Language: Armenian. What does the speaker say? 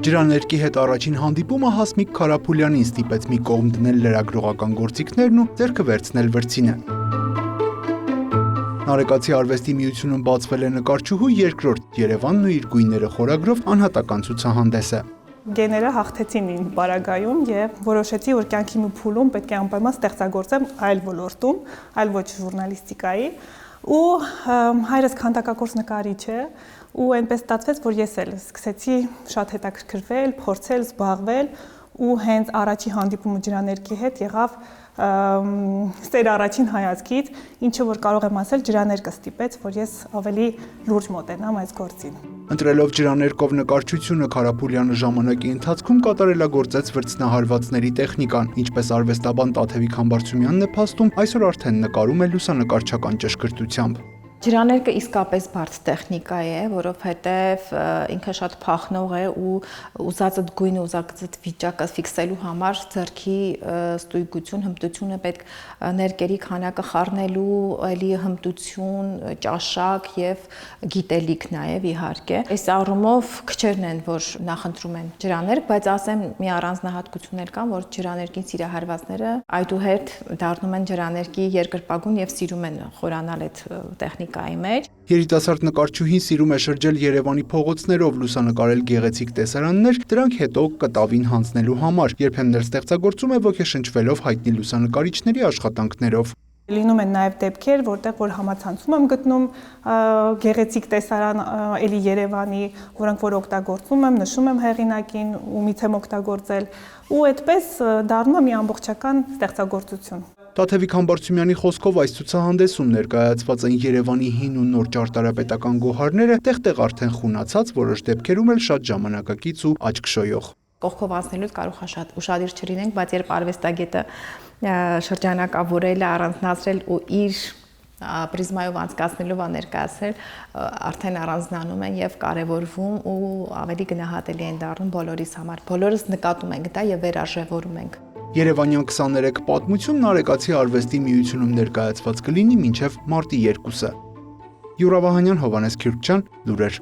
Ջրաներկի հետ առաջին հանդիպումը Հասմիկ Քարափուլյանին ստիպեց մի կողմ դնել լրագրողական գործիքներն ու ձեռքը վերցնել վրձինը։ Նարեկացի արվեստի միությունում բացվել է նկարչուհու երկրորդ Երևանն ու իր գույները խորագրով անհատական ցուցահանդեսը։ Գեները հաղթեցին իմ պարագայում եւ որոշեցի, որ կյանքի մի փուլում պետք է անպայման ստեղծագործեմ այլ ոլորտում, այլ ոչ ժուրնալիստիկայի, ու հայրս քանդակագործ նկարիչ է, ու այնպես ստացվեց, որ ես էլ սկսեցի շատ հետաքրքրվել, փորձել, զբաղվել, ու հենց առաջի հանդիպումը ջրաներկի հետ եղավ սեր առաջին հայացքից, ինչը որ կարող եմ ասել, ջրաներկը ստիպեց, որ ես ավելի լուրջ մոտենամ այս գործին։ Ընտրելով ջրաներկով նկարչությունը Քարափուլյանը ժամանակի ընթացքում կատարելագործեց վրձնահարվածների տեխնիկան, ինչպես արվեստաբան Տաթևիկ Համբարձումյանն է փաստում, այսօր արդեն նկարում է լուսանկարչական ճշգրտությամբ։ Ջրաներկը իսկապես բարդ տեխնիկա է, որովհետև ինքը շատ փախնող է ու ուզածդ գույնը, ուզածդ վիճակը ֆիքսելու համար ձեռքի ստույգություն, հմտությունը պետք ներկերի քանակը խառնելու, էլի հմտություն, ճաշակ եւ գիտելիք նաեւ իհարկե։ Այս առումով քչերն են, որ նախընտրում են ջրաներկ, բայց ասեմ մի առանձնահատկություն էլ կա, որ ջրաներկին սիրահարվածները այդուհետ դառնում են ջրաներկի երկրպագուն եւ սիրում են խորանալ այդ տեխնիկա։ Երիտասարդ նկարչուհին սիրում է շրջել Երևանի փողոցներով, լուսանկարել գեղեցիկ տեսարաններ, դրանք հետո կտավին հանձնելու համար, երբեմն ստեղծագործում է ոգեշնչվելով հայտնի լուսանկարիչների աշխատանքներով։ Լինում են նաև դեպքեր, որտեղ որ համացանցում եմ գտնում գեղեցիկ տեսարան էլի Երևանի, որոնք որ օգտագործում եմ, նշում եմ հեղինակին, ումից եմ օգտագործել, ու այդպես դառնում է մի ամբողջական ստեղծագործություն։ Տաթևիկ Համբարձումյանի խոսքով այս ցուցահանդեսում ներկայացված են Երևանի հին ու նոր ճարտարապետական գոհարները, տեղ-տեղ արդեն խունացած, որոշ դեպքերում էլ շատ ժամանակակից ու աչք շոյող։ Կողքով անցնելուց կարող է շատ ուշադիր չլինենք, բայց երբ արվեստագետը շրջանակավորել է, առանձնացրել ու իր պրիզմայով անցկացնելով ներկայացնել, արդեն առանձնանում են եւ կարեւորվում ու ավելի գնահատելի են դառնում բոլորիս համար։ Բոլորս նկատում ենք դա եւ վերարժևորում ենք։ Երևանյան 23 պատմություն Նարեկացի արվեստի միությունում ներկայացված կլինի մինչև մարտի 2-ը։ Յուրա Վահանյան, Հովհաննես Քյուրքչյան, լուրեր։